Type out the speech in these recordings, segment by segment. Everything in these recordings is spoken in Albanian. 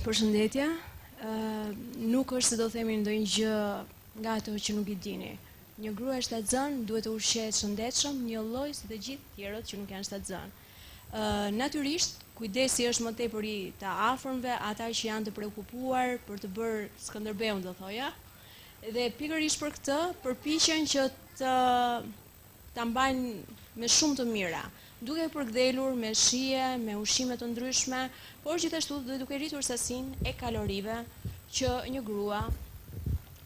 Përshëndetje. Nuk është se do themi ndonjë gjë nga ato që nuk I dini. Një grua e shtatzan duhet të ushqehet shëndetshëm, një lloj si të gjithë tjerët që nuk janë shtatzan. Natyrisht, kujdesi është më tepër I të afërmve, ata që janë të prekupuar për të bërë Skënderbeun, do thoja. Dhe pikërisht për këtë përpiqen që ta mbajnë me shumë të mira, duke përkthjelur me shije, me ushqime të ndryshme, por gjithashtu dhe duke rritur sasinë e kalorive që një grua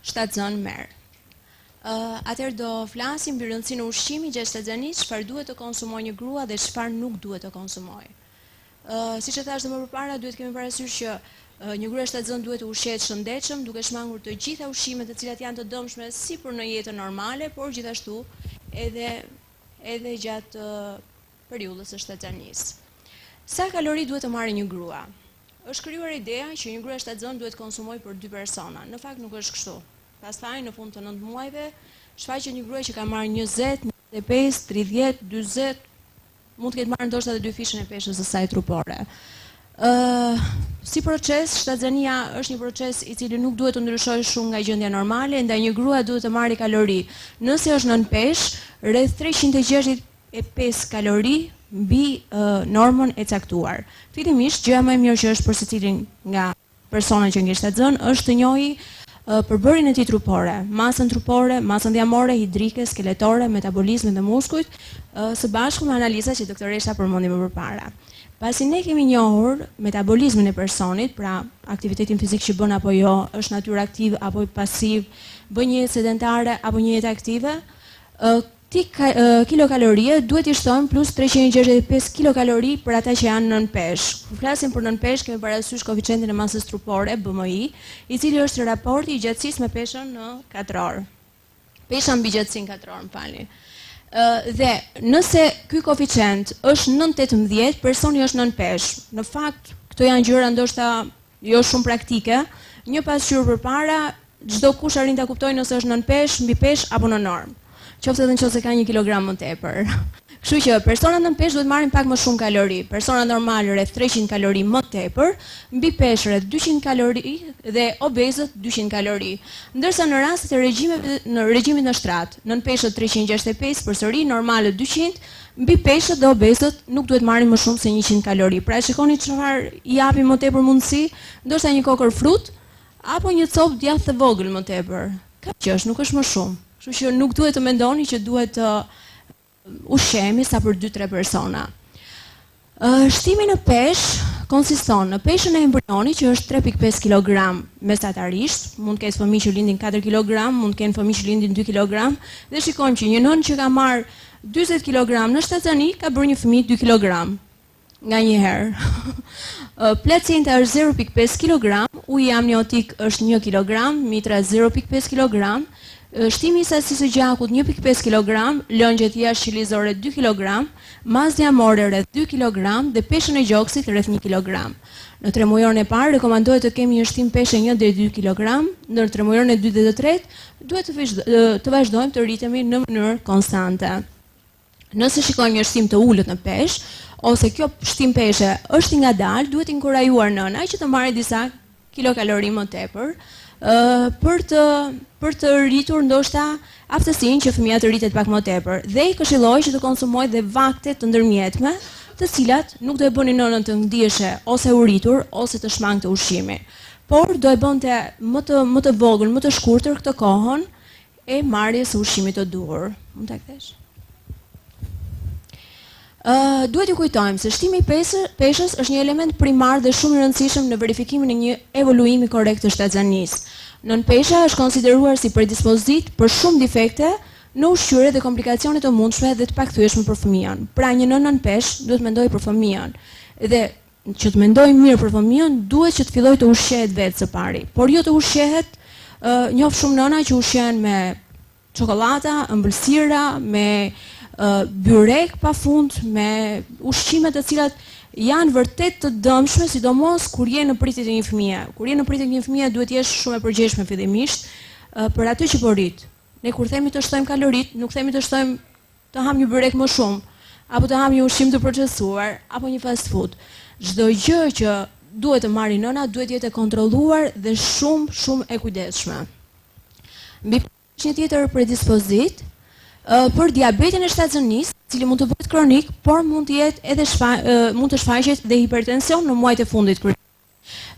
shtatzan merr. Atëherë do flasim mbi rëndësinë e ushqimit gjatë shtatzanisë, çfarë duhet të konsumojë një grua dhe çfarë nuk duhet të konsumojë. Siç e thash më përpara, duhet kemi parasysh që një grua shtatzan duhet të ushqehet shëndetshëm, duke shmangur të gjitha ushqimet të cilat janë të dëmshme si për në jetën normale, por gjithashtu edhe gjatë periudhës së shtatzanisë. Sa kalori duhet të marrë një grua? Është krijuar ideja që një grua shtatzan duhet konsumojë për 2 persona. Në fakt nuk është kështu. Pastaj në fund të 9 muajve, shfaqet një grua që ka marrë 20, 25, 30, 40, mund të ketë marrë ndoshta edhe 2 fishën e peshës së saj trupore. Si proces, shtatzania është një proces I cili nuk duhet të ndryshojë shumë nga gjendja normale, ndaj një grua duhet të marrë kalori. Nëse është nën peshë, rreth 365 kalori mbi normën e caktuar. Fillimisht, gjëja më e mirë që është për secilin nga persona që ngjeshta zën është të njohë përbërjen e tij trupore, masën trupore, masën dhjamore, hidrike, skeletore, metabolizmin dhe muskujt, së bashku me analizat që doktoresha përmendi më përpara. Pasi ne kemi njohur metabolizmin e personit, pra aktivitetin fizik që bën apo jo, është natyrë aktiv apo pasiv, bën një jetë sedentare apo një jetë aktive, kilokalorie duhet I shtojmë plus 365 kilokalori për ata që janë nën peshë. Kur flasim për nën peshë, kemi parasysh koeficientin e masës trupore, BMI, I cili është raporti I gjatësisë me peshën në katror. Pesha mbi gjatësinë katror, më falni. Dhe nëse ky koeficient është 9.18, personi është nën peshë. Në fakt, këto janë gjëra ndoshta jo shumë praktike, një pasqyrë përpara, çdo kush arrin ta kuptojë nëse është nën peshë, mbi peshë apo në normë. Qoftë edhe nëse ka 1 kilogram më tepër. Kështu që personat nën peshë duhet marrin pak më shumë kalori. Persona normale rreth 300 kalori më tepër, mbi peshë rreth 200 kalori dhe obezët 200 kalori. Ndërsa në rastet e regjimit në shtrat, nën peshët 365 përsëri, normale 200, mbi peshët dhe obezët nuk duhet marrin më shumë se 100 kalori. Pra shikoni çfarë I japi më tepër mundësi, ndoshta një kokër frut apo një copë djathë të vogël më tepër. Kaq që është, nuk është më shumë. Kështu që nuk duhet të mendoni që duhet të ushqehemi sa për 2-3 persona. Shtimi në peshë konsiston në peshën e embrionit që është 3.5 kg mesatarisht, mund të ketë fëmijë që lindin 4 kg, mund të kenë fëmijë që lindin 2 kg, dhe shikojmë që një nënë që ka marrë 40 kg në shtatzani ka bërë një fëmijë 2 kg nga një herë. Placenta është 0.5 kg, uji amniotik është 1 kg, mitra 0.5 kg, shtimi I sasisë së gjakut 1.5 kg, lëngjet jashtëqelizore 2 kg, masë dhjamore rreth 2 kg dhe peshën e gjoksit rreth 1 kg. Në 3 muajorën e parë rekomandohet të kemi një shtim peshe 1 deri 2 kg, në 3 muajorën e dytë dhe të tretë duhet të vazhdojmë të rritemi në mënyrë konstante. Nëse shikojmë një shtim të ulët në peshë, ose kjo shtim peshe është I ngadalë, duhet inkurajuar nëna që të marrë disa kilokalori më tepër, për të rritur ndoshta aftësinë që fëmia të rritet pak më tepër, dhe I këshilloj që të konsumojë dhe vakte të ndërmjetme, të cilat nuk do e bënin nënën të ndiheshe ose u rritur ose të shmangte ushqimi, por do e bënte më të vogël, më të shkurtër këtë kohën e marrjes së ushqimit të duhur. Mund ta kthesh? Duhet ju kujtojmë se shtimi I peshës është një element primar dhe shumë I rëndësishëm në verifikimin e një evoluimi korrekt të shtatzanisë. Nën pesha është konsideruar si predispozit për shumë defekte në ushqyerje dhe komplikacione të mundshme dhe të pakthyeshme për fëmijën. Pra një nënë nën peshë duhet mendojë për fëmijën. Dhe që të mendojë mirë për fëmijën, duhet që të fillojë të ushqehet vetë së pari. Por jo të ushqehet, njoh shumë nëna që ushqehen me çokoladata, ëmbëlsira, me byrek pafund, me ushqime të cilat janë vërtet të dëmshme, sidomos kur je në pritjet e një fëmie. Kur je në pritjet e një fëmie duhet jesh shumë e përgjegjshme fillimisht për atë që po rrit. Ne kur themi të shtojmë kalorit, nuk themi të shtojmë të ham një byrek më shumë, apo të ham një ushqim të procesuar, apo një fast food. Çdo gjë që duhet të marrë nëna, duhet jetë e kontrolluar dhe shumë e kujdesshme. Mbi një tjetër predispozit për diabetin e shtatzezanisë, i cili mund të bëhet kronik, por mund të jetë edhe mund të shfaqet dhe hipertension në muajt e fundit kritik.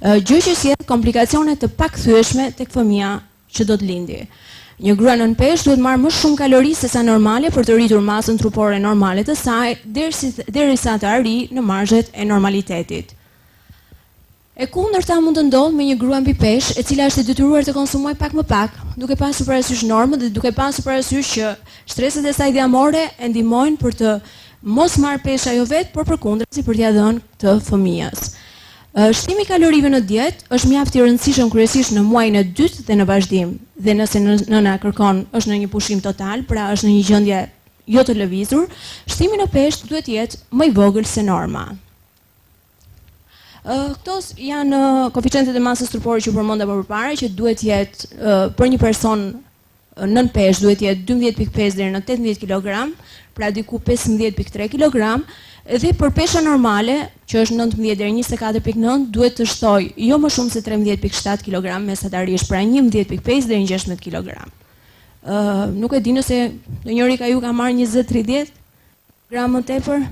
Gjë që sjell komplikacione të pakthyeshme tek fëmia që do të lindi. Një grua nën peshë duhet marrë më shumë kalori se sa normale për të rritur masën trupore normale të saj, derisa të arrijë në marzhet e normalitetit. E kundërta mund të ndodhë me një grua mbi peshë, e cila është e detyruar të konsumojë pak më pak, duke pasur parasysh normën dhe duke pasur parasysh që streset e saj diamore e ndihmojnë për të mos marrë peshë ajo vetë, por përkundrazi për t'ia dhënë të fëmijës. Shtimi i kalorive në dietë është mjaft i rëndësishëm kryesisht në muajin e dytë dhe në vazhdim. Dhe nëse nëna kërkon është në një pushim total, pra është në një gjendje jo të lëvizur, shtimi në peshë duhet të jetë më i vogël se norma. Këto janë koeficientet e masës trupore që përmenda më përpara, që duhet jetë për një person nën peshë duhet jetë 12.5 deri në 18 kg, pra diku 15.3 kg. Dhe për pesha normale, që është 19 deri 24.9, duhet të shtoj jo më shumë se 13.7 kg mesatarisht, pra 11.5 deri 16 kg. Nuk e di nëse ndonjëri ka ju ka marrë 20-30 gram më tepër.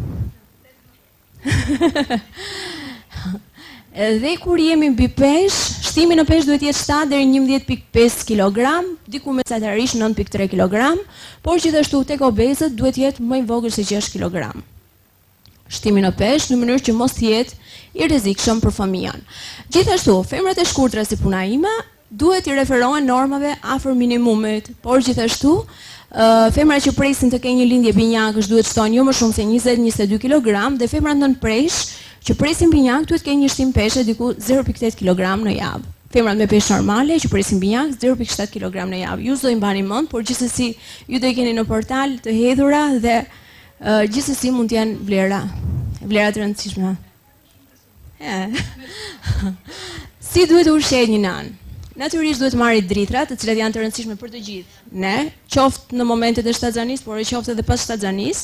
Dhe kur jemi mbi peshë, shtimi në peshë duhet jetë 7 deri 11.5 kg, diku mesatarisht 9.3 kg, por gjithashtu tek obezët duhet jetë më i vogël se 6 kg. Shtimi në peshë në mënyrë që mos të jetë i rrezikshëm për fëmijën. Gjithashtu, femrat e shkurtra si puna ime duhet i referohen normave afër minimumit, por gjithashtu femrat që presin të kenë një lindje binjakësh duhet shtojnë jo më shumë se 20-22 kg dhe femrat nën peshë që presin binjak duhet kenë një shtim peshe diku 0.8 kg në javë. Femrat me peshë normale që presin binjak 0.7 kg në javë. Ju do i mbani mend, por gjithsesi ju do i keni në portal të hedhura dhe gjithsesi mund të janë vlera të rëndësishme. Si duhet të ushqehet një nan? Natyrisht duhet marrë dritra, të cilat janë të rëndësishme për të gjithë ne, qoftë në momentet e shtatzanisë, por qoftë edhe pas shtatzanisë,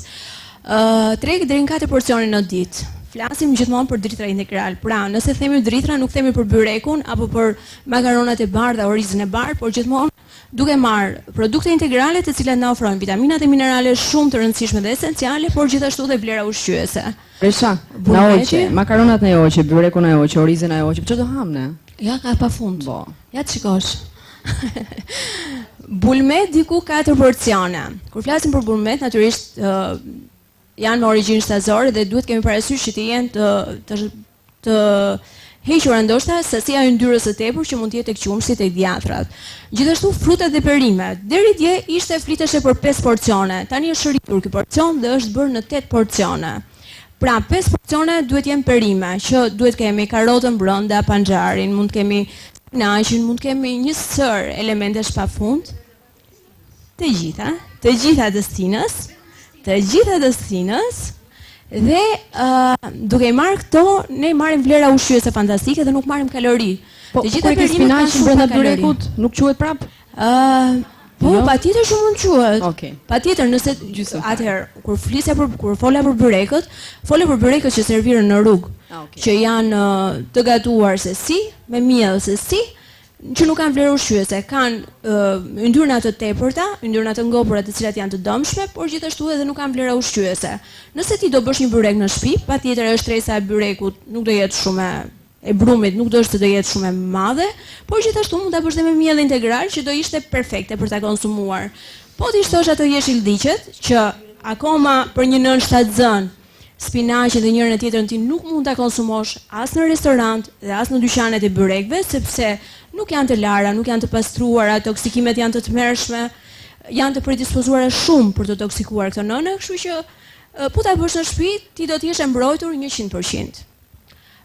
3 deri në 4 porcione në ditë. Flasim gjithmonë për dritra integral. Pra, nëse themi dritra, nuk themi për byrekun apo për makaronat e bardha, orizën e bardhë, por gjithmonë duke marrë produkte integrale të cilat na ofrojnë vitaminat e minerale shumë të rëndësishme dhe esenciale, por gjithashtu dhe vlera ushqyese. Presha, na hoqe, makaronat na hoqe, byrekun na hoqe, orizën na hoqe, çfarë do ham ne? Ja, ka pafund. Po. Ja të shikosh. Bulmet diku 4 porcione. Kur flasim për bulmet, natyrisht janë me origjinë shtazore dhe duhet kemi parasysh që të jenë të hequra ndoshta sasia e yndyrës së tepër që mund të jetë tek qumshit e djatrat. Gjithashtu frutat dhe perimet. Deri dje ishte fliteshe për 5 porcione. Tani është rritur ky porcion dhe është bërë në 8 porcione. Pra 5 porcione duhet jenë perime, që duhet kemi karotën brenda, panxharin, mund kemi spinaqin, mund kemi një sër elementesh pafund. Të gjitha të stinës. Dhe duke i marrë këto, ne marrim vlera ushqyese fantastike dhe nuk marrim kalori. Po, kur e ke spinaqin brenda byrekut, nuk quhet prap? Po, patjetër që mund quhet. Okej. Patjetër, nëse atëherë kur fola për byrekët, fola për byrekët që serviren në rrugë, që janë të gatuar se si, me miell se si, që nuk kanë vlerë ushqyese, kanë yndyrna të tepërta, yndyrna të ngopura të cilat janë të dëmshme, por gjithashtu edhe nuk kanë vlera ushqyese. Nëse ti do bësh një byrek në shtëpi, patjetër shtresa e byrekut nuk do jetë shumë e brumit, nuk do jetë shumë e madhe, por gjithashtu mund ta bësh dhe me miell integral që do ishte perfekte për ta konsumuar. Po ti shtosh ato jeshildiqet që akoma për një nën shtatzën, spinaqin dhe njërin e tjetrën ti nuk mund ta konsumosh as në restorant dhe as në dyqanet e byrekëve, sepse nuk janë të lara, nuk janë të pastruara, toksikimet janë të tmerrshme, janë të predispozuara shumë për të toksikuar këto nëna, kështu që po ta bësh në shtëpi, ti do të jesh e mbrojtur 100%.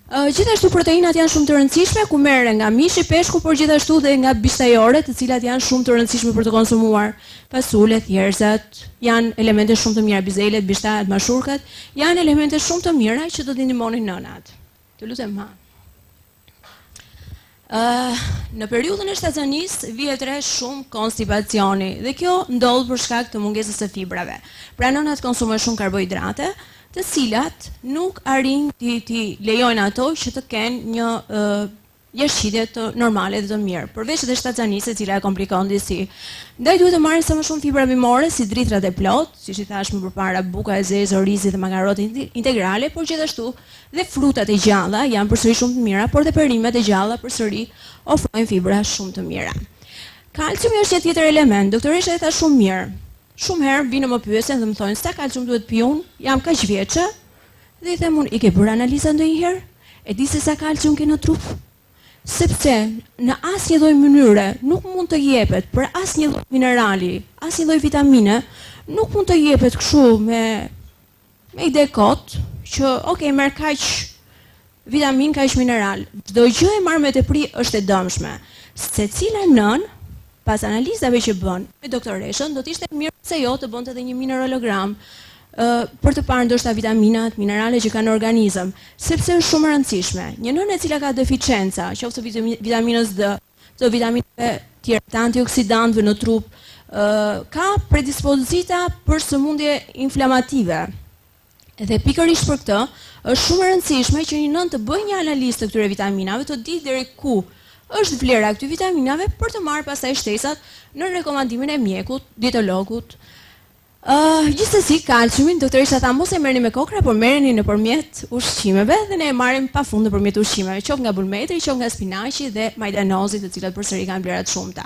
Gjithashtu proteinat janë shumë të rëndësishme, ku merren nga mishi, peshku, por gjithashtu dhe nga bishtajore, të cilat janë shumë të rëndësishme për të konsumuar. Fasulet, thjerrzat, janë elemente shumë të mira, bizelet, bishtajat, mashurkat, janë elemente shumë të mira që do t'i ndihmonin nënat. Të lutem ma. Në periudhën e shtatzanisë vihet re shumë konstipacioni dhe kjo ndodh për shkak të mungesës së fibrave. Pra nënat konsumojnë shumë karbohidrate, të cilat nuk arrin ti lejojnë ato që të kenë një jashqitje të normale dhe të mirë, përveç edhe shtatzanise, e cila e komplikon disi. Ndaj duhet të marrin sa më shumë fibra bimore, si dritrat e plot, siç i thash më përpara, buka e zezë, orizi dhe makarotë integrale, por gjithashtu dhe frutat e gjalla janë përsëri shumë të mira, por dhe perimet e gjalla përsëri ofrojnë fibra shumë të mira. Kalciumi është një tjetër element, doktoresha e tha shumë mirë. Shumë herë vinë më pyesen dhe më thonë, sa kalcium duhet pi unë? Jam kaq vjeçë. Dhe i them unë, i ke bërë analiza ndonjëherë? E di se sa kalcium ke në trup? Sepse në asnjë lloj mënyre nuk mund të jepet për asnjë lloj minerali, asnjë lloj vitamine, nuk mund të jepet kështu me ide kot që okay, merr kaq vitamin, kaq mineral. Çdo gjë e marrë me tepri është e dëmshme. Secila nën pas analizave që bën me doktoreshën, do të ishte mirë se jo të bënte edhe një mineralogram për të parë ndoshta vitaminat, minerale që kanë në organizëm, sepse është shumë e rëndësishme. Një nënë e cila ka deficienca, qoftë vitaminës D, të vitaminave tjera, të antioksidantëve në trup, ka predispozita për sëmundje inflamative. Dhe pikërisht për këtë, është shumë e rëndësishme që një nënë të bëjë një analizë të këtyre vitaminave, të di deri ku është vlera këtyre vitaminave për të marrë pastaj shtesat në rekomandimin e mjekut, dietologut. Gjithsesi, kalciumin, doktoresha tha mos e merrni me kokra, por merreni nëpërmjet ushqimeve dhe ne e marrim pafund nëpërmjet ushqimeve, qoftë nga bulmetri, qoftë nga spinaqi dhe majdanozit, të cilat përsëri kanë vlera të shumta.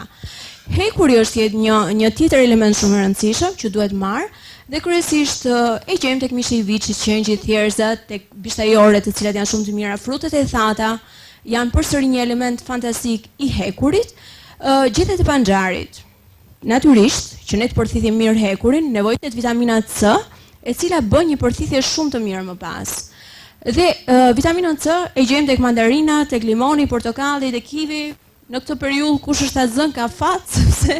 Hekuri është një tjetër element shumë i rëndësishëm që duhet marr dhe kryesisht e gjejmë tek mishi i viçit, qengjit, thjerëzat, tek bishtajoret, të cilat janë shumë të mira, frutet e thata janë përsëri një element fantastik i hekurit, gjethet e panxharit. Natyrisht, që ne të përthithim mirë hekurin, nevojtet vitamina C, e cila bën një përthithje shumë të mirë më pas. Dhe vitaminën C e gjejmë tek mandarina, tek limoni, portokalli dhe kivi. Në këtë periudhë kush është azën ka fat, sepse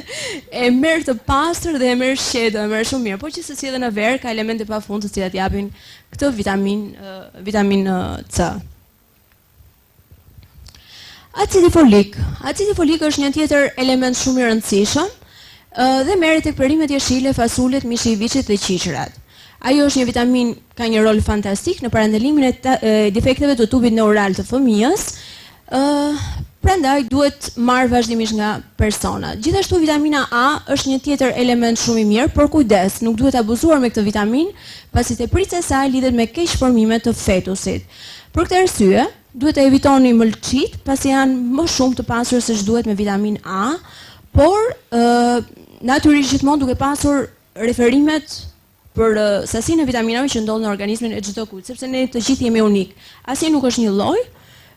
e merr të pastër dhe e merr shqetë, e merr shumë mirë. Por gjithsesi edhe në verë ka elemente pafund të cilat japin këtë vitamin C. Acidi folik. Acidi folik është një tjetër element shumë i rëndësishëm dhe merret tek perimet jeshile, fasulet, mishi i viçit dhe qiqërat. Ajo është një vitamin, ka një rol fantastik në parandalimin e defekteve të tubit neural të fëmijës. Prandaj duhet marr vazhdimisht nga persona. Gjithashtu vitamina A është një tjetër element shumë i mirë, por kujdes, nuk duhet abuzuar me këtë vitamin, pasi tepritja e saj lidhet me keqpërmimet të fetusit. Për këtë arsye, duhet të evitoni mëlçit, pasi janë më shumë të pasura se ç'duhet me vitamin A, por natyrisht gjithmonë duke pasur referimet për sasinë e vitaminave që ndodhin në organizmin e çdo kujt, sepse ne të gjithë jemi unik. Asnjë nuk është një lloj,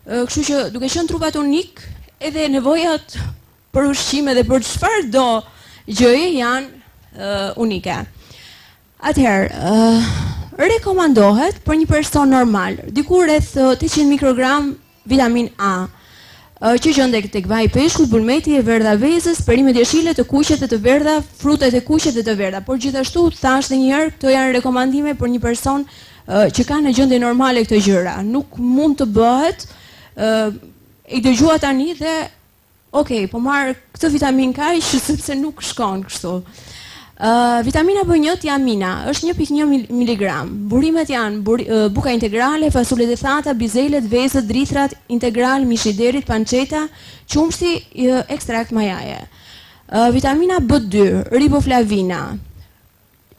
kështu që duke qenë trupat unik, edhe nevojat për ushqim dhe për çfarëdo gjëje janë unike. Atëherë, rekomandohet për një person normal, diku rreth 800 mikrogram vitamin A, që gjendet tek vaj peshkut, bulmeti, e verdha vezës, perimet jeshile, të kuqe dhe të verdha, frutet e kuqe dhe të verdha. Por gjithashtu thash edhe një herë, këto janë rekomandime për një person që ka në gjendje normale këto gjëra. Nuk mund të bëhet i dëgjua tani dhe okay, po marr këtë vitamin kaq sepse nuk shkon kështu. Vitamina B1 tiamina është 1.1 mg. Burimet janë buka integrale, fasulet e thata, bizelet, vezët, drithrat, integral, mishi i derit, panceta, qumshti, ekstrakt majaje. Vitamina B2, riboflavina.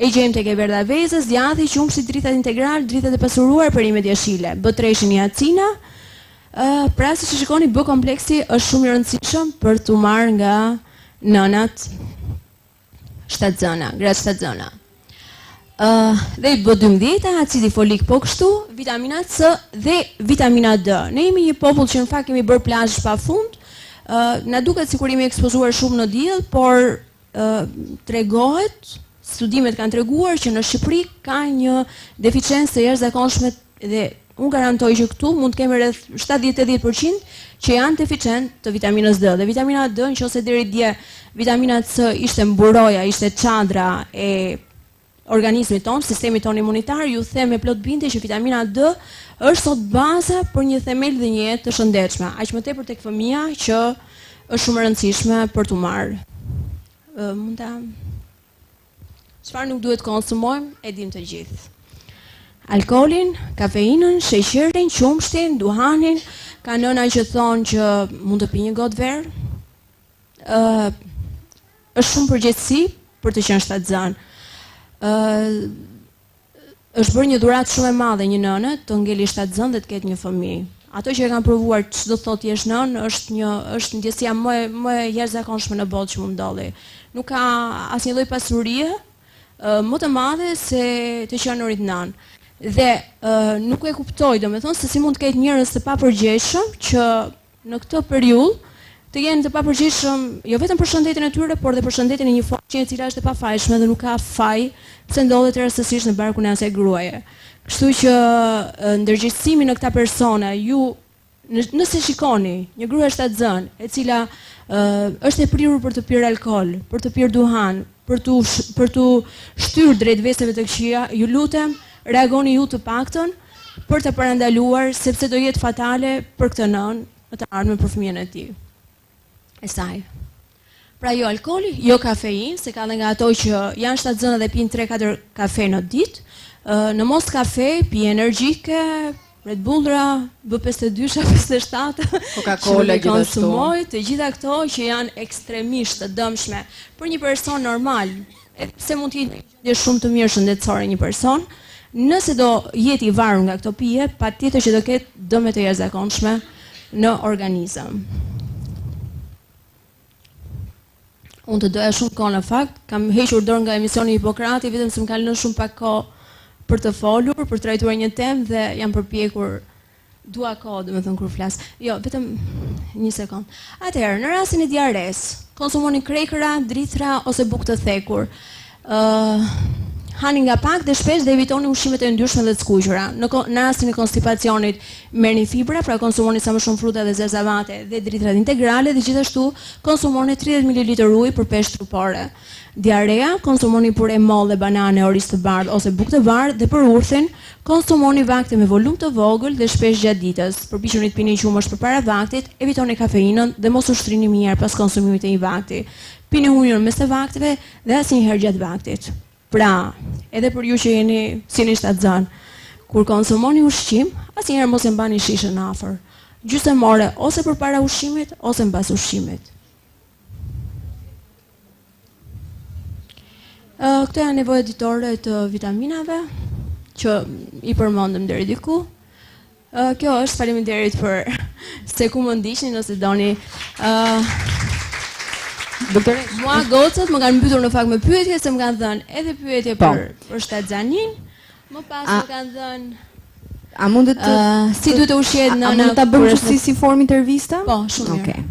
E gjejmë tek e verdha vezës, djathi, qumshti, drithrat integral, drithrat e pasuruar, perimet jeshile. B3 niacina. Pra siç e shikoni, B kompleksi është shumë i rëndësishëm për t'u marrë nga nënat shtatzana, gratë shtatzana. Dhe B12, acidi folik po kështu, vitamina C dhe vitamina D. Ne jemi një popull që në fakt kemi bërë plazh pafund, na duket sikur jemi ekspozuar shumë në diell, por tregohet, studimet kanë treguar që në Shqipëri ka një deficiencë të jashtëzakonshme dhe unë garantoj që këtu mund të kemi rreth 70-80% që janë deficient të vitaminës D. Dhe vitamina D, nëse deri dje vitamina C ishte mburoja, ishte çadra e organizmit ton, sistemi ton imunitar, ju them me plot bindje që vitamina D është sot baza për një themel dhe një jetë të shëndetshme. Aq më tepër tek fëmia që është shumë e rëndësishme për t'u marrë. Çfarë nuk duhet konsumojmë, e dim të gjithë. alkoolin, kafeinën, sheqerin, qumshtin, duhanin, ka nëna që thonë që mund të pi një gotë verë. Është shumë përgjegjësi për të qenë shtatzan. Është bërë një dhuratë shumë e madhe një nënë të ngeli shtatzan dhe të ketë një fëmijë. Ato që e kanë provuar çdo thotë jesh nën është ndjesia më e jashtëzakonshme në botë që mund ndodhi. Nuk ka asnjë lloj pasurie më të madhe se të qenurit nën. Dhe nuk e kuptoj, domethënë se si mund të ketë njerëz të papërgjegjshëm që në këtë periudhë të jenë të papërgjegjshëm jo vetëm për shëndetin e tyre, por dhe për shëndetin e një fuqie e cila është e pafajshme dhe nuk ka faj pse ndodhet rastësisht në barkun e asaj gruaje. Kështu që ndërgjegjësimi në këta persona, ju nëse shikoni një grua shtatzan e cila është e prirur për të pirë alkool, për të pirë duhan, për të shtyrë drejt veseve të këqija, ju lutem, reagoni ju të paktën për të parandaluar, sepse do jetë fatale për këtë nënë në të ardhmen për fëmijën e tij. E saj. Pra jo alkooli, jo kafein, se ka dhe nga ato që janë shtatzënë dhe pinë 3-4 kafe në ditë. Në mos kafe, pi energjike, Red Bullra, B52, 57, Coca-Cola gjithashtu. Të gjitha këto që janë ekstremisht të dëmshme për një person normal, se mund të jetë shumë të mirë shëndetësore një person, nëse do jeti i varur nga këto pije, patjetër që do ketë dëme të jashtëzakonshme në organizëm. Unë të doja shumë kohë në fakt, kam hequr dorë nga emisioni Hipokrati, vetëm se më ka lënë shumë pak kohë për të folur, për të trajtuar një temë dhe jam përpjekur dua kohë, domethënë kur flas. Jo, vetëm një sekond. Atëherë, në rastin e diares, konsumoni krekëra, drithra ose bukë të thekur. Hani nga pak dhe shpesh dhe evitoni ushqimet e yndyrshme dhe të skuqura. Në rastin e konstipacionit merrni fibra, pra konsumoni sa më shumë fruta dhe zerzavate dhe drithrat integrale dhe gjithashtu konsumoni 30 ml ujë për peshë trupore. Diarea, konsumoni pure mollë dhe banane, oriz të bardhë ose bukë të bardhë dhe për urthin, konsumoni vakte me volum të vogël dhe shpesh gjatë ditës. Përpiquni të pini qumësh përpara vaktit, evitoni kafeinën dhe mos ushtrini më herë pas konsumimit të një vakti. Pini ujin mes të vakteve dhe asnjëherë gjatë vaktit. Pra, edhe për ju që jeni shtatzan, kur konsumoni ushqim, asnjëherë mos e mbani shishën afër. Gjysmore ose përpara ushqimit ose mbas ushqimit. Këto janë nevojat ditore të vitaminave që i përmendëm deri diku. Kjo është, faleminderit për se ku më ndiqni nëse doni. Doktore, mua gocët më kanë mbytur në fakt me pyetje, se më kanë dhënë edhe pyetje për shtatzanin, më pas më kanë dhënë a mundet si duhet të ushqehet nëna? A mund ta bëjmë si formë intervista? Po, shumë mirë.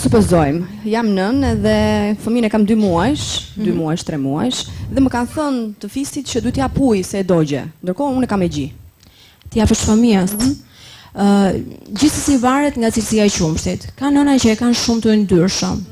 Supozojmë, jam nën dhe fëmijën e kam 2 muajsh, 2 muajsh, 3 muajsh, dhe më kanë thënë të fistit që duhet jap ujë se e dogje. Ndërkohë unë kam e gji. Ti japësh fëmijës. Gjithsesi varet nga cilësia e qumshtit. Ka nëna që e kanë shumë të yndyrshëm.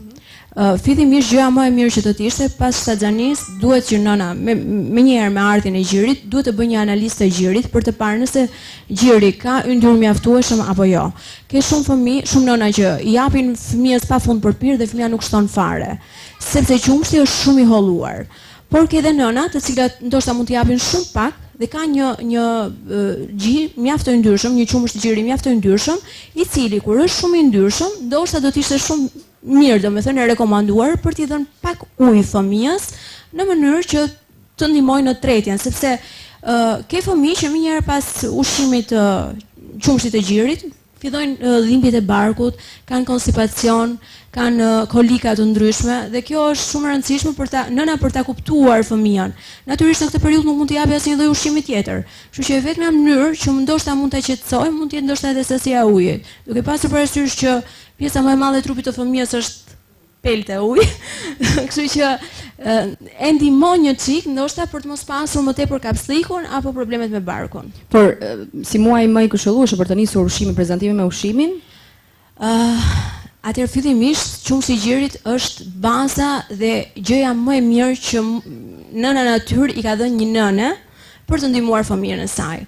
Fillimisht gjëja më e mirë që do të ishte pas shtatzanisë duhet që nëna menjëherë me ardhin e gjirit duhet të bëjë një analizë të gjirit për të parë nëse gjiri ka yndyr mjaftueshëm apo jo. Ke shumë fëmijë, shumë nëna që i japin fëmijës pafund për pirë dhe fëmia nuk shton fare, sepse qumshti është shumë i holluar. Por ke edhe nëna të cilat ndoshta mund t'i japin shumë pak dhe ka një gjir mjaft të yndyrshëm, një qumësht gjiri mjaft të yndyrshëm, i cili kur është shumë i yndyrshëm, ndoshta do të ishte shumë mirë, domethënë e rekomanduar për t'i dhënë pak ujë fëmijës në mënyrë që të ndihmojë në tretjen, sepse ke fëmijë që menjëherë pas ushqimit të qumshtit të gjirit fillojnë dhimbjet e barkut, kanë konstipacion, kanë kolika të ndryshme dhe kjo është shumë e rëndësishme për nëna për ta kuptuar fëmijën. Natyrisht në këtë periudhë nuk mund t'i japë asnjë lloj ushqimi tjetër. Kështu që vetëm mënyrë që ndoshta mund ta qetësojmë, mund të jetë ndoshta edhe sasia e ujit. Duke pasur parasysh që pjesa më e madhe e trupit të fëmijës është pelte ujë. Kështu që e ndihmon një çik ndoshta për të mos pasur më tepër kapslikun apo problemet me barkun. Por si muaj më i këshillueshëm për të nisur ushqimin, prezantimin me ushqimin? Atëherë fillimisht qumshi i gjirit është baza dhe gjëja më e mirë që nëna natyrë i ka dhënë një nëne për të ndihmuar fëmijën e saj.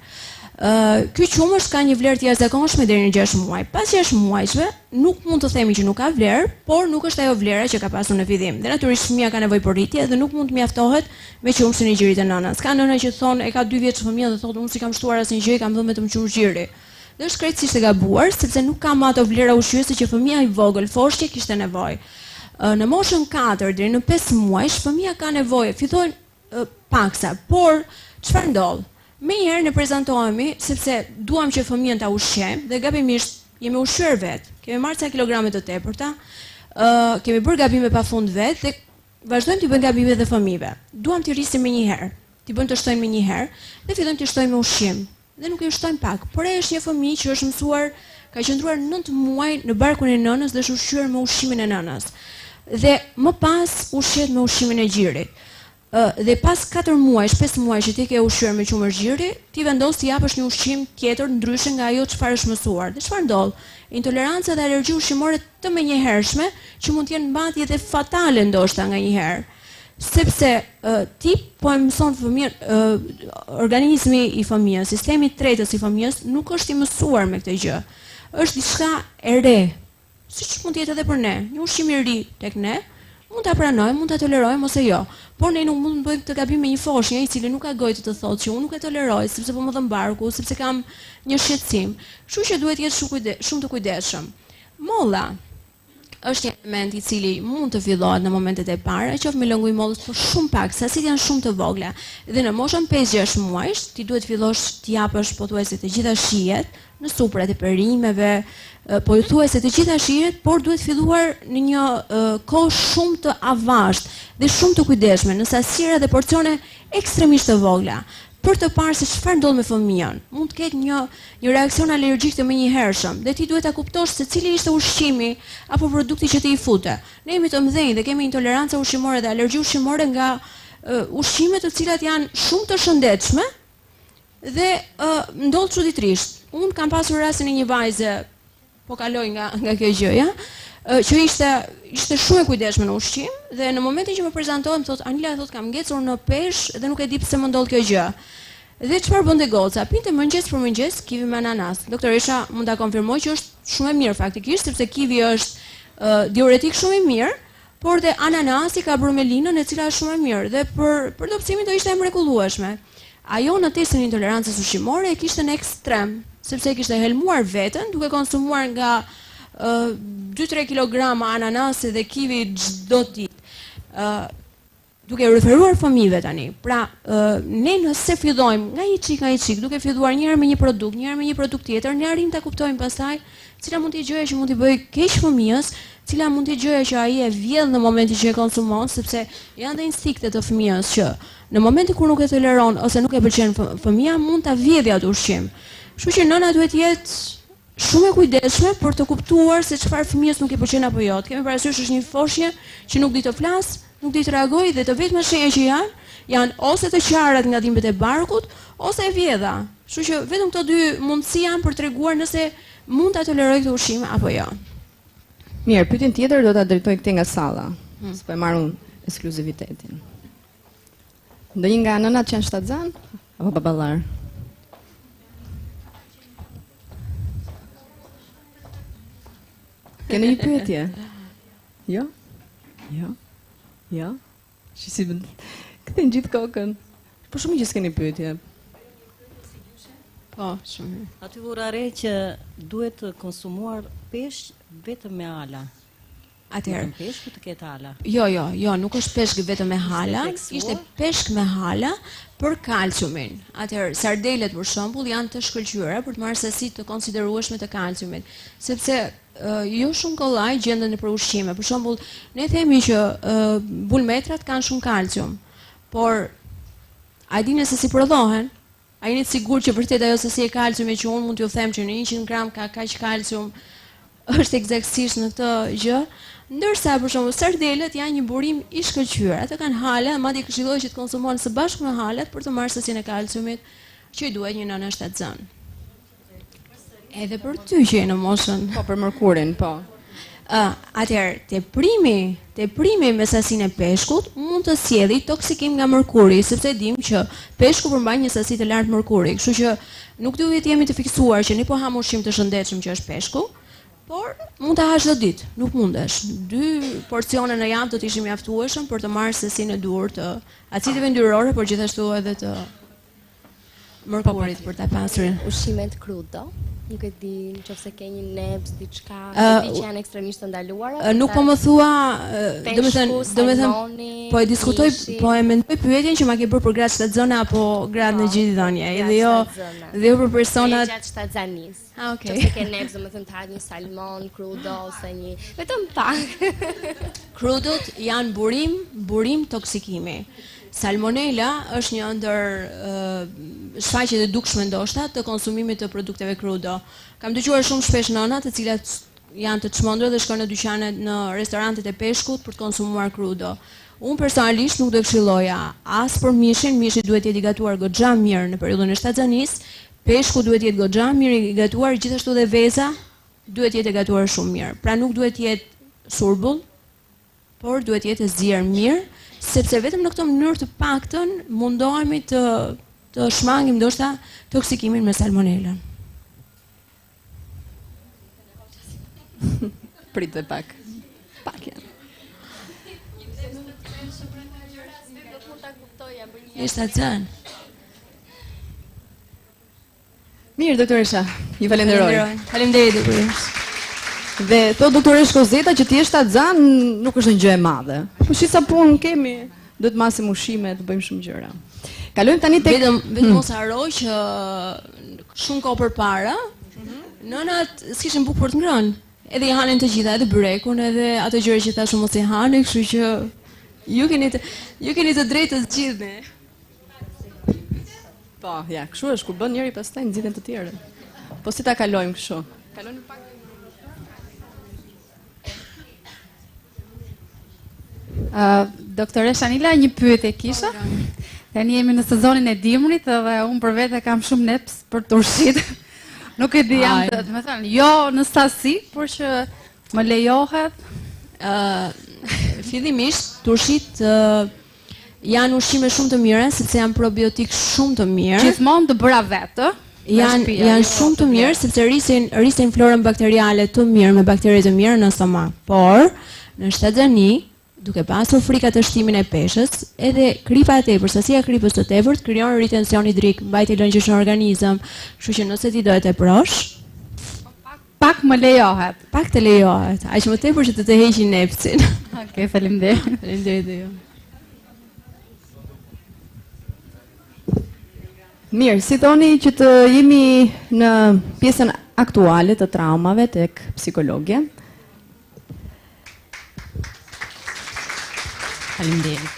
Ky qumësht ka një vlerë të jashtëzakonshme deri në 6 muaj. Pas 6 muajshme nuk mund të themi që nuk ka vlerë, por nuk është ajo vlera që ka pasur në fillim. Dhe natyrisht fëmia ka nevojë për rritje dhe nuk mund të mjaftohet me qumshin e gjirit të nënës. Ka nëna që thonë e ka 2 vjeç fëmijën dhe thotë unë si kam shtuar asnjë gjë, kam dhënë vetëm qumsh gjiri. Dhe është krejtësisht e gabuar, sepse nuk ka më ato vlera ushqyese që fëmia i vogël foshqe kishte nevojë. Në moshën 4 deri në 5 muajsh fëmia ka nevojë, fillojnë paksa, por çfarë ndodh? Menjëherë ne prezantohemi sepse duam që fëmijën ta ushqejmë dhe gabimisht jemi ushqyer vet. Kemi marrë ca kilograme të tepërta, kemi bërë gabime pafund vet dhe vazhdojmë të bëjmë gabime dhe fëmijëve. Duam t'i rrisim menjëherë, t'i bëjmë të shtojnë menjëherë dhe fillojmë të shtojmë me ushqim. Dhe nuk i shtojmë pak, por ai është një fëmijë që është mësuar, ka qëndruar 9 muaj në barkun e nënës dhe është ushqyer me ushqimin e nënës. Dhe më pas ushqet me ushqimin e gjirit. Dhe pas 4 muajsh, 5 muajsh që ti ke ushqyer me qumësh gjiri, ti vendos t'i japësh një ushqim tjetër ndryshe nga ajo çfarë është mësuar. Dhe çfarë ndodh? Intoleranca dhe alergji ushqimore të menjëhershme që mund të jenë mbantje dhe fatale ndoshta nganjëherë. Sepse ti po e mëson fëmijën, organizmi i fëmijës, sistemi i tretës i fëmijës nuk është i mësuar me këtë gjë. Është diçka e re. Siç mund të jetë edhe për ne. Një ushqim i ri tek ne mund ta pranojmë, mund ta tolerojmë ose jo. Por ne nuk mund të bëjmë këtë gabim me një foshnjë i cili nuk ka gojë të thotë që unë nuk e toleroj sepse po më dhëm barku, sepse kam një shqetësim. Kështu që duhet të jetë shumë të kujdesshëm. Molla është një element i cili mund të fillohet në momentet e para, qoftë me lëngu i mollës, por shumë pak, sasitë janë shumë të vogla. Dhe në moshën 5-6 muajsh, ti duhet fillosh t'i japësh pothuajse të gjitha shijet në suprat e perimeve, pothuajse të gjitha shijet, por duhet filluar në një kohë shumë të avazhtë dhe shumë të kujdesshme, në sasira dhe porcione ekstremisht të vogla. Për të parë se çfarë ndodh me fëmijën. Mund të ketë një reakcion alergjik të menjëhershëm dhe ti duhet ta kuptosh se cili ishte ushqimi apo produkti që ti i fute. Ne jemi të mëdhenj dhe kemi intolerancë ushqimore dhe alergji ushqimore nga ushqime të cilat janë shumë të shëndetshme dhe ndodh çuditërisht. Unë kam pasur rastin e një vajze, po kaloj nga kjo gjë, ja, që ishte shumë e kujdesshme në ushqim dhe në momentin që më prezantohem thotë Anila thotë kam ngecur në peshë dhe nuk e di pse më ndodh kjo gjë. Dhe çfarë bënte goca? Pinte mëngjes për mëngjes kivi me ananas. Doktoresha mund ta konfirmoj që është shumë e mirë faktikisht sepse kivi është diuretik shumë i mirë, por dhe ananasi ka bromelinën e cila është shumë e mirë dhe për dobësimin do ishte e mrekullueshme. Ajo në testin e intolerancës ushqimore e kishte në ekstrem, sepse e kishte helmuar veten duke konsumuar nga 2-3 kilograma ananase dhe kivi çdo ditë. Duke referuar fëmijëve tani. Pra, ne nëse fillojmë nga një çik, duke filluar një herë me një produkt tjetër, ne arrim ta kuptojmë pastaj cila mund të jetë gjëja që mund t'i bëjë keq fëmijës, cila mund të jetë gjëja që ai e vjedh në momentin që e konsumon, sepse janë dhe instinktet e fëmijës që në momentin kur nuk e toleron ose nuk e pëlqen fëmia, mund ta vjedhë atë ushqim. Kështu që nëna duhet të jetë shumë e kujdesshme për të kuptuar se çfarë fëmijës nuk i pëlqen apo jo. Kemi parasysh është një foshnjë që nuk di të flas, nuk di të reagojë dhe të vetma shenja që janë ose të qarat nga dhimbjet e barkut ose e vjedha. Kështu që vetëm këto dy mundësi janë për treguar nëse mund ta toleroj këtë ushqim apo jo. Mirë, pyetjen tjetër do ta drejtoj këtej nga salla. S'po e marr unë ekskluzivitetin. Ndonjë nga nënat që janë shtatzan apo baballar? Keni një pyetje? Jo? Jo? Jo? Si këtë në gjithë kokën. Po shumë që s'keni pyetje. Po, shumë. Aty vura re që duhet të konsumuar peshk vetëm me ala. Atëherë, peshku të ketë hala. Jo, nuk është peshk vetëm me hala, ishte peshk me hala për kalciumin. Atëherë, sardelet për shembull janë të shkëlqyera për të marrë sasi të konsiderueshme të kalciumit, sepse jo shumë kollaj gjenden në ushqime. Për shembull, ne themi që bulmetrat kanë shumë kalcium, por a dini se si prodhohen? A jeni të sigurt që vërtet ajo sasi e kalciumit që unë mund t'ju them që në 100 gram ka kaq kalcium është eksaktësisht në këtë gjë? Ndërsa për shembull sardelet janë një burim i shkëlqyer. Ato kanë hala, madje këshillohet që të konsumohen së bashku me halat për të marrë sasinë e kalciumit që i duhet një nënë shtatzan. Edhe për ty që je në moshën. Po, për mërkurin, po. Atëherë, teprimi me sasinë e peshkut mund të sjellë toksikim nga mërkuri, sepse dim që peshku përmban një sasi të lartë mërkuri, kështu që nuk duhet jemi të fiksuar që ne po ham ushqim të shëndetshëm që është peshku, por mund ta hash çdo ditë, nuk mundesh. 2 porcione në javë do të ishin mjaftueshëm për të marrë sasinë e duhur të acideve yndyrore, por gjithashtu edhe të mërkurit për ta pasur. Ushqimet krudo, nuk e di nëse ke një nebs diçka, e di që janë ekstremisht të ndaluara. Nuk po më thua, domethënë po e diskutoj, po e mendoj pyetjen që ma ke bërë për gratë shtatzania apo gratë në gjithëdhënie, edhe jo për personat gjatë shtatezanise. Okay. Nëse ke nebs, domethënë të hash një salmon krudo ose një vetëm pak. Krudot janë burim toksikimi. Salmonella është një ndër shfaqjet e dukshme ndoshta të konsumimit të produkteve krudo. Kam dëgjuar shumë shpesh nëna të cilat janë të çmendur dhe shkojnë në dyqanet në restorantet e peshkut për të konsumuar krudo. Unë personalisht nuk do këshilloja as për mishin, mishi duhet jetë i gatuar goxha mirë në periudhën e shtatzanisë, peshku duhet jetë goxha mirë i gatuar, gjithashtu dhe veza duhet jetë e gatuar shumë mirë. Pra nuk duhet jetë surbull, por duhet jetë e zier mirë, sepse vetëm në këtë mënyrë të paktën mundohemi të shmangim ndoshta toksikimin me salmonellën. Pritë pak. Pak janë. Shtatzan. Mirë, doktoresha, ju falenderoj. Faleminderit doktoresh. Dhe thot doktoresh Kozeta që ti je shtatzan nuk është një gjë e madhe. Po shi sa punë kemi, do të masim ushqime, të bëjmë shumë gjëra. Kalojmë tani tek vetëm mos harro që shumë kohë përpara, nënat s'kishin bukë për të ngrënë. Edhe i hanin të gjitha, edhe byrekun, edhe ato gjëra që thashë mos i hani, kështu që ju keni të drejtë të gjithë. Po, ja, kështu është kur bën njëri pastaj nxiten të tjerët. Po si ta kalojmë kështu? Kalojmë pak. Doktoresha Anila, një pyetje kisha. Tani jemi në sezonin e dimrit dhe unë për vete kam shumë neps për turshit. Nuk e di jam të me thënë, jo në sasi, por që më lejohet. Fillimisht, turshit janë ushqime shumë të mira, sepse janë probiotik shumë të mirë. Gjithmonë të bëra vetë. Janë shumë të mirë, sepse rrisin florën bakteriale të mirë me bakteri të mirë në stomak. Por, në shtatzani, duke pasur frikat të shtimin e peshës, edhe kripa e tepër, sasia e kripës të tepërt krijon ritension hidrik, mbajtje lëngjesh në organizëm, kështu që nëse ti do e teprosh, pak më lejohet. Pak të lejohet, aq më tepër që të heqin nepsin. Okej, faleminderit. Faleminderit dhe ju. Mirë, si thoni që të jemi në pjesën aktuale të traumave tek psikologja. Faleminderit.